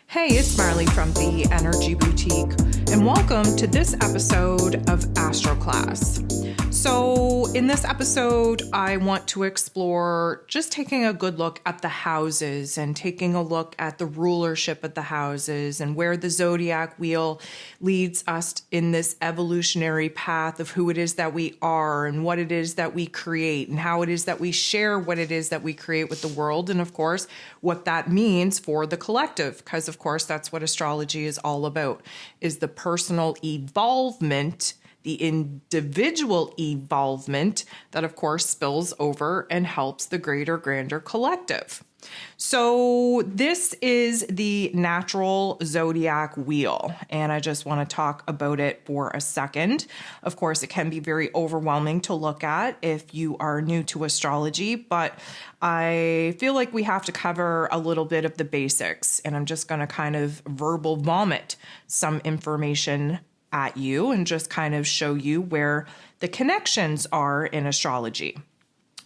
Hey, it's Marley from the Energy Boutique, and welcome to this episode of ASTRO CLASS. So in this episode, I want to explore just taking a good look at the houses and taking a look at the rulership of the houses and where the zodiac wheel leads us in this evolutionary path of who it is that we are and what it is that we create and how it is that we share what it is that we create with the world. And of course, what that means for the collective, because of course, that's what astrology is all about, is the personal evolvement, the individual evolvement that, of course, spills over and helps the greater, grander collective. So this is the natural zodiac wheel, and I just want to talk about it for a second. Of course, it can be very overwhelming to look at if you are new to astrology, but I feel like we have to cover a little bit of the basics, and I'm just going to kind of verbal vomit some information at you and just kind of show you where the connections are in astrology.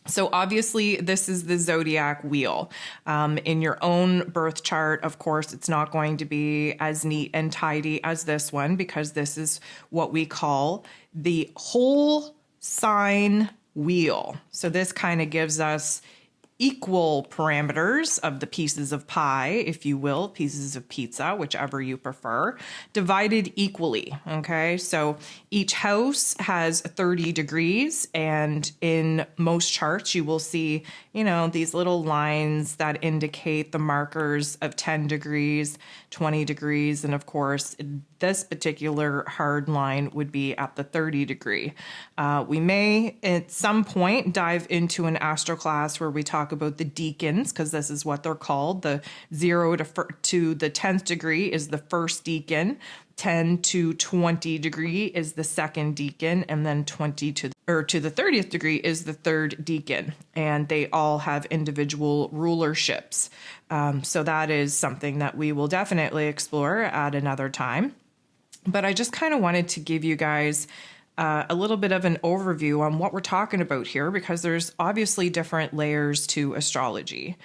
So obviously, this is the zodiac wheel. In your own birth chart, of course, it's not going to be as neat and tidy as this one because this is what we call the whole sign wheel. So this kind of gives us equal parameters of the pieces of pie, if you will, pieces of pizza, whichever you prefer, divided equally, okay? So each house has 30 degrees, and in most charts, you will see, these little lines that indicate the markers of 10 degrees, 20 degrees, and of course, this particular hard line would be at the 30 degree. We may at some point dive into an astro class where we talk about the deacons, because this is what they're called. The 0 to the 10th degree is the first deacon. 10 to 20 degree is the second deacon, and then 20 to the 30th degree is the third deacon, and they all have individual rulerships. So that is something that we will definitely explore at another time. But I just kind of wanted to give you guys a little bit of an overview on what we're talking about here, because there's obviously different layers to astrology.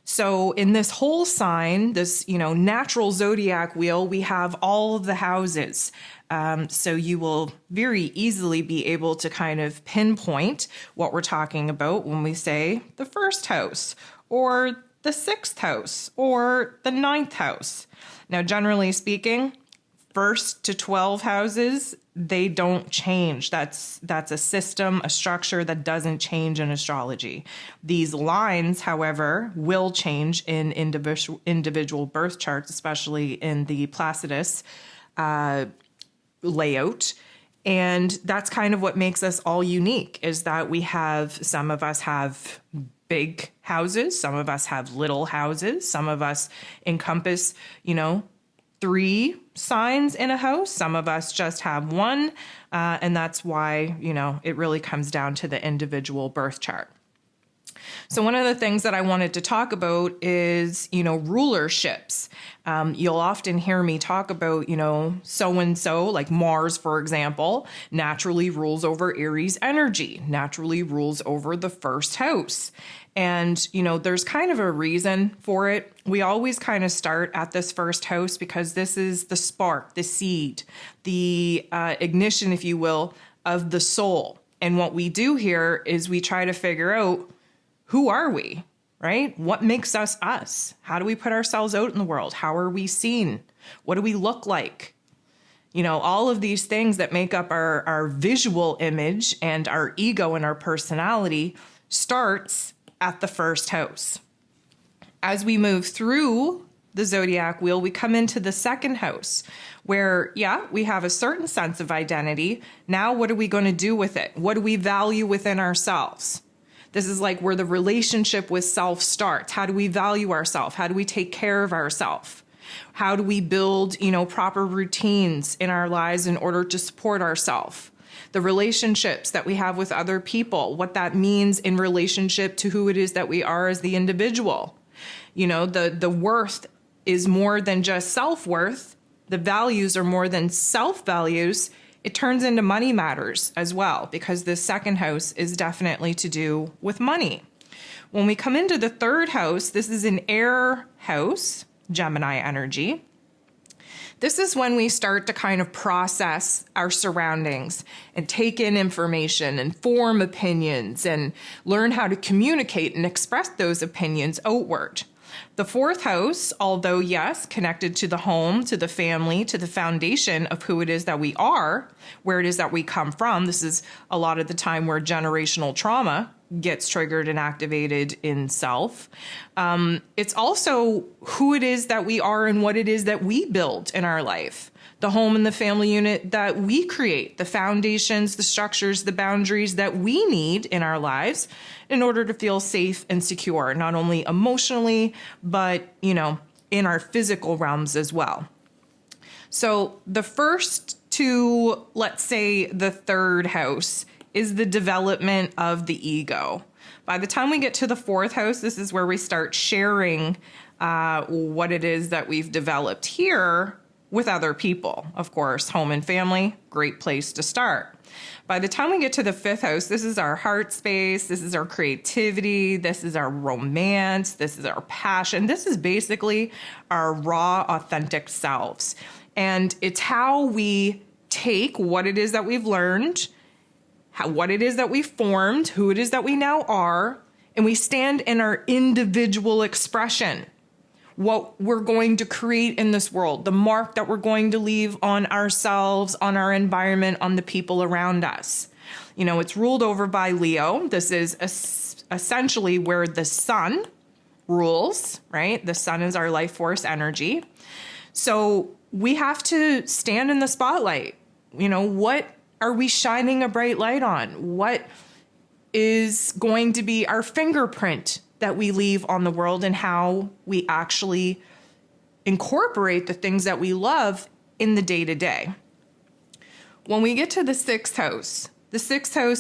So in this whole sign, this, natural zodiac wheel, we have all of the houses. So you will very easily be able to kind of pinpoint what we're talking about when we say the first house or the sixth house or the ninth house. Now, generally speaking, first to 12 houses, they don't change. That's a system, a structure that doesn't change in astrology. These lines, however, will change in individual birth charts, especially in the Placidus layout. And that's kind of what makes us all unique, is that some of us have big houses, some of us have little houses, some of us encompass, 3 signs in a house. Some of us just have 1. And that's why, it really comes down to the individual birth chart. So one of the things that I wanted to talk about is, rulerships. You'll often hear me talk about, so-and-so, like Mars, for example, naturally rules over Aries energy, naturally rules over the first house. And, there's kind of a reason for it. We always kind of start at this first house because this is the spark, the seed, the ignition, if you will, of the soul. And what we do here is we try to figure out, who are we, right? What makes us us? How do we put ourselves out in the world? How are we seen? What do we look like? All of these things that make up our visual image and our ego and our personality starts at the first house. As we move through the zodiac wheel, we come into the second house where, we have a certain sense of identity. Now, what are we going to do with it? What do we value within ourselves? This is like where the relationship with self starts. How do we value ourselves? How do we take care of ourselves? How do we build, proper routines in our lives in order to support ourselves? The relationships that we have with other people, what that means in relationship to who it is that we are as the individual. The worth is more than just self-worth. The values are more than self-values. It turns into money matters as well, because the second house is definitely to do with money. When we come into the third house, this is an air house. Gemini energy. This is when we start to kind of process our surroundings and take in information and form opinions and learn how to communicate and express those opinions outward. The fourth house, although yes, connected to the home, to the family, to the foundation of who it is that we are, where it is that we come from. This is a lot of the time where generational trauma gets triggered and activated in self. It's also who it is that we are and what it is that we build in our life. The home and the family unit that we create, the foundations, the structures, the boundaries that we need in our lives in order to feel safe and secure, not only emotionally, but, in our physical realms as well. So the first to, let's say, the third house is the development of the ego. By the time we get to the fourth house, this is where we start sharing what it is that we've developed here with other people. Of course, home and family, great place to start. By the time we get to the fifth house, this is our heart space, this is our creativity, this is our romance, this is our passion. This is basically our raw, authentic selves. And it's how we take what it is that we've learned, what it is that we formed, who it is that we now are, and we stand in our individual expression. What we're going to create in this world, the mark that we're going to leave on ourselves, on our environment, on the people around us. It's ruled over by Leo. This is essentially where the sun rules, right? The sun is our life force energy. So we have to stand in the spotlight. What are we shining a bright light on? What is going to be our fingerprint that we leave on the world, and how we actually incorporate the things that we love in the day-to-day. When we get to the sixth house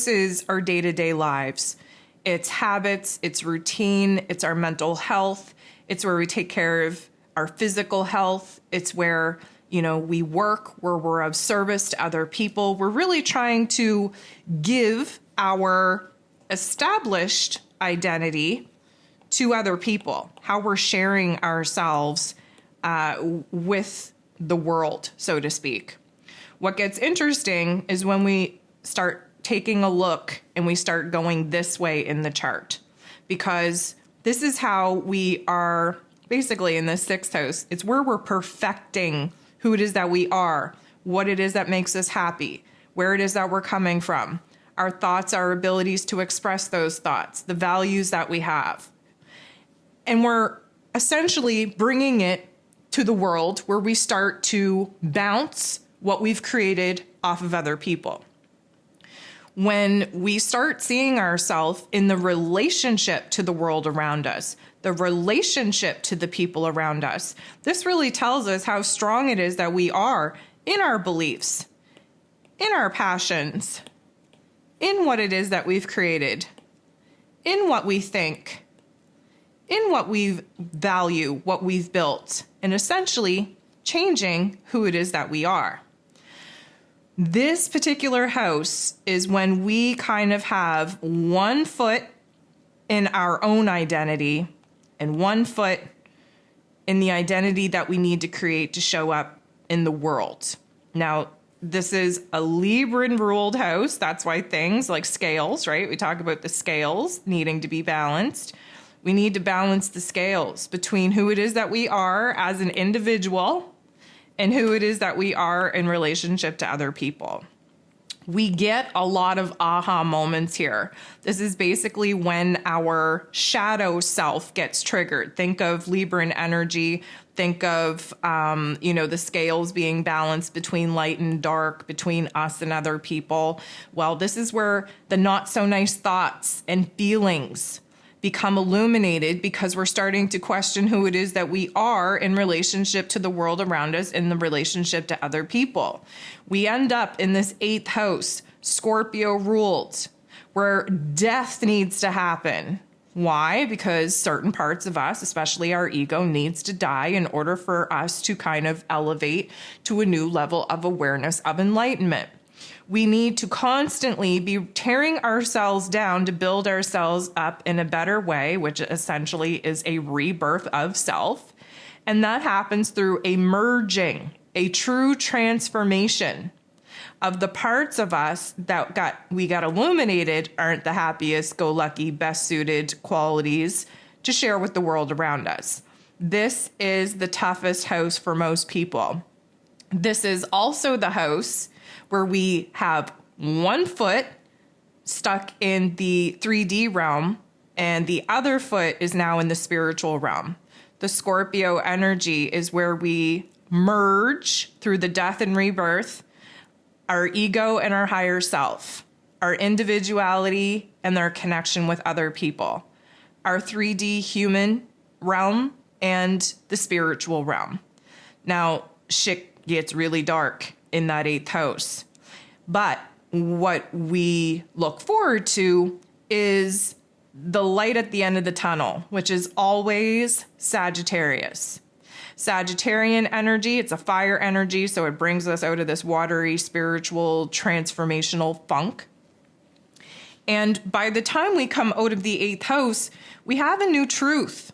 is our day-to-day lives. It's habits, it's routine, it's our mental health. It's where we take care of our physical health. It's where, we work, where we're of service to other people. We're really trying to give our established identity to other people, how we're sharing ourselves with the world, so to speak. What gets interesting is when we start taking a look and we start going this way in the chart, because this is how we are basically in the sixth house. It's where we're perfecting who it is that we are, what it is that makes us happy, where it is that we're coming from, our thoughts, our abilities to express those thoughts, the values that we have. And we're essentially bringing it to the world where we start to bounce what we've created off of other people. When we start seeing ourselves in the relationship to the world around us, the relationship to the people around us, this really tells us how strong it is that we are in our beliefs, in our passions, in what it is that we've created, in what we think, in what we value, what we've built, and essentially changing who it is that we are. This particular house is when we kind of have one foot in our own identity and one foot in the identity that we need to create to show up in the world. Now, this is a Libran ruled house. That's why things like scales, right? We talk about the scales needing to be balanced. We need to balance the scales between who it is that we are as an individual and who it is that we are in relationship to other people. We get a lot of aha moments here. This is basically when our shadow self gets triggered. Think of Libran energy. Think of, the scales being balanced between light and dark, between us and other people. Well, this is where the not so nice thoughts and feelings become illuminated, because we're starting to question who it is that we are in relationship to the world around us, in the relationship to other people. We end up in this eighth house, Scorpio ruled, where death needs to happen. Why? Because certain parts of us, especially our ego, needs to die in order for us to kind of elevate to a new level of awareness, of enlightenment. We need to constantly be tearing ourselves down to build ourselves up in a better way, which essentially is a rebirth of self. And that happens through a merging, a true transformation of the parts of us that we got illuminated aren't the happiest, go lucky, best suited qualities to share with the world around us. This is the toughest house for most people. This is also the house where we have one foot stuck in the 3D realm and the other foot is now in the spiritual realm. The Scorpio energy is where we merge through the death and rebirth, our ego and our higher self, our individuality and their connection with other people, our 3D human realm and the spiritual realm. Now, shit gets really dark in that 8th house. But what we look forward to is the light at the end of the tunnel, which is always Sagittarius. Sagittarian energy, it's a fire energy, so it brings us out of this watery, spiritual, transformational funk. And by the time we come out of the 8th house, we have a new truth,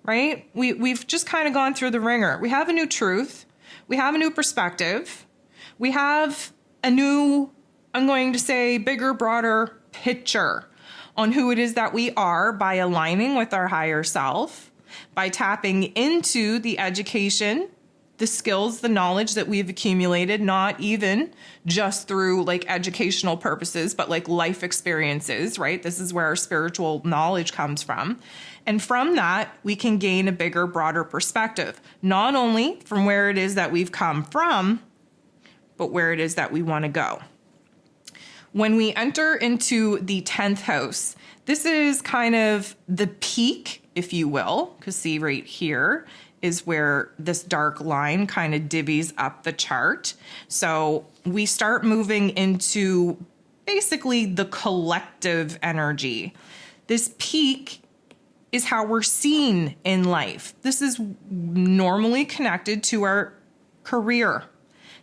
right? We've just kind of gone through the ringer. We have a new truth. We have a new perspective. We have a new, I'm going to say, bigger, broader picture on who it is that we are by aligning with our higher self, by tapping into the education, the skills, the knowledge that we've accumulated, not even just through like educational purposes, but like life experiences, right? This is where our spiritual knowledge comes from. And from that, we can gain a bigger, broader perspective, not only from where it is that we've come from, but where it is that we want to go. When we enter into the 10th house, this is kind of the peak, if you will, because see right here is where this dark line kind of divvies up the chart. So we start moving into basically the collective energy. This peak is how we're seen in life. This is normally connected to our career.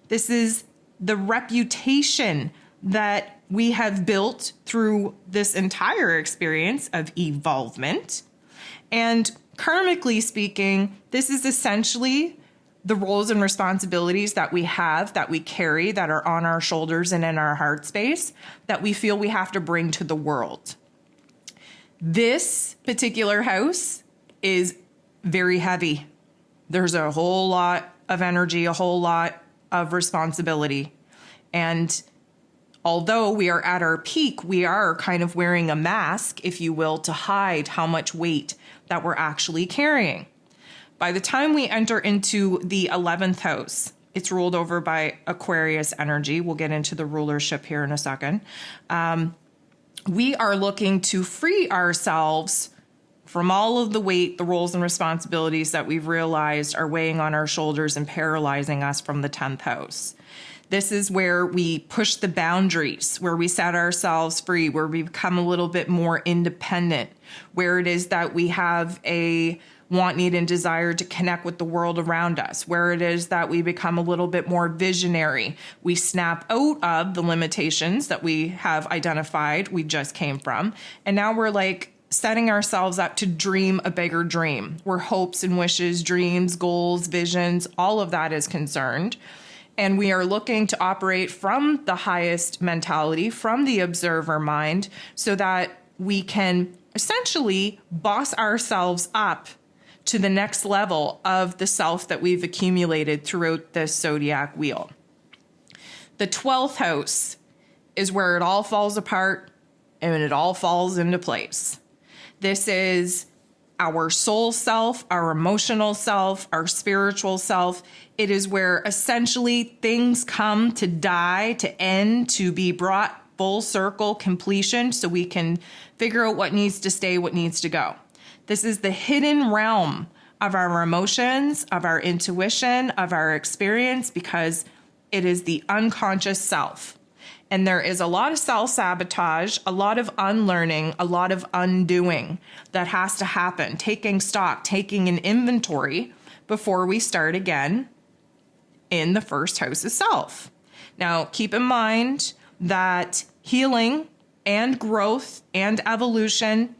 This is the reputation that we have built through this entire experience of evolvement. And karmically speaking, this is essentially the roles and responsibilities that we have, that we carry, that are on our shoulders and in our heart space, that we feel we have to bring to the world. This particular house is very heavy. There's a whole lot of energy, a whole lot of responsibility. And although we are at our peak, we are kind of wearing a mask, if you will, to hide how much weight that we're actually carrying. By the time we enter into the 11th house, it's ruled over by Aquarius energy. We'll get into the rulership here in a second. We are looking to free ourselves from all of the weight, the roles and responsibilities that we've realized are weighing on our shoulders and paralyzing us from the 10th house. This is where we push the boundaries, where we set ourselves free, where we become a little bit more independent, where it is that we have a want, need, and desire to connect with the world around us, where it is that we become a little bit more visionary. We snap out of the limitations that we have identified, we just came from, and now we're like setting ourselves up to dream a bigger dream, where hopes and wishes, dreams, goals, visions, all of that is concerned. And we are looking to operate from the highest mentality, from the observer mind, so that we can essentially boss ourselves up to the next level of the self that we've accumulated throughout this zodiac wheel. The 12th house is where it all falls apart and it all falls into place. This is our soul self, our emotional self, our spiritual self. It is where essentially things come to die, to end, to be brought full circle completion so we can figure out what needs to stay, what needs to go. This is the hidden realm of our emotions, of our intuition, of our experience, because it is the unconscious self. And there is a lot of self-sabotage, a lot of unlearning, a lot of undoing that has to happen, taking stock, taking an inventory before we start again in the first house of self. Now, keep in mind that healing and growth and evolution,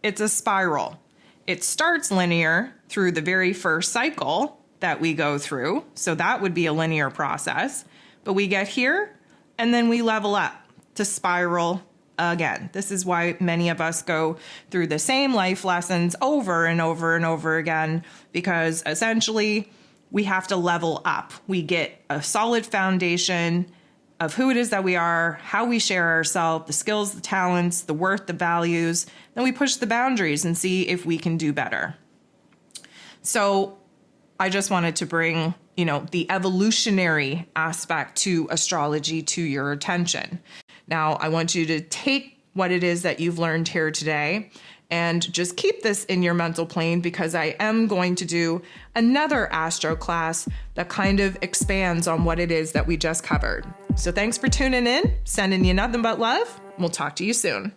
it's a spiral. It starts linear through the very first cycle that we go through. So that would be a linear process. But we get here and then we level up to spiral again. This is why many of us go through the same life lessons over and over and over again, because essentially we have to level up. We get a solid foundation of who it is that we are, how we share ourselves, the skills, the talents, the worth, the values. Then we push the boundaries and see if we can do better. So I just wanted to bring, the evolutionary aspect to astrology to your attention. Now, I want you to take what it is that you've learned here today and just keep this in your mental plane, because I am going to do another astro class that kind of expands on what it is that we just covered. So thanks for tuning in, sending you nothing but love. We'll talk to you soon.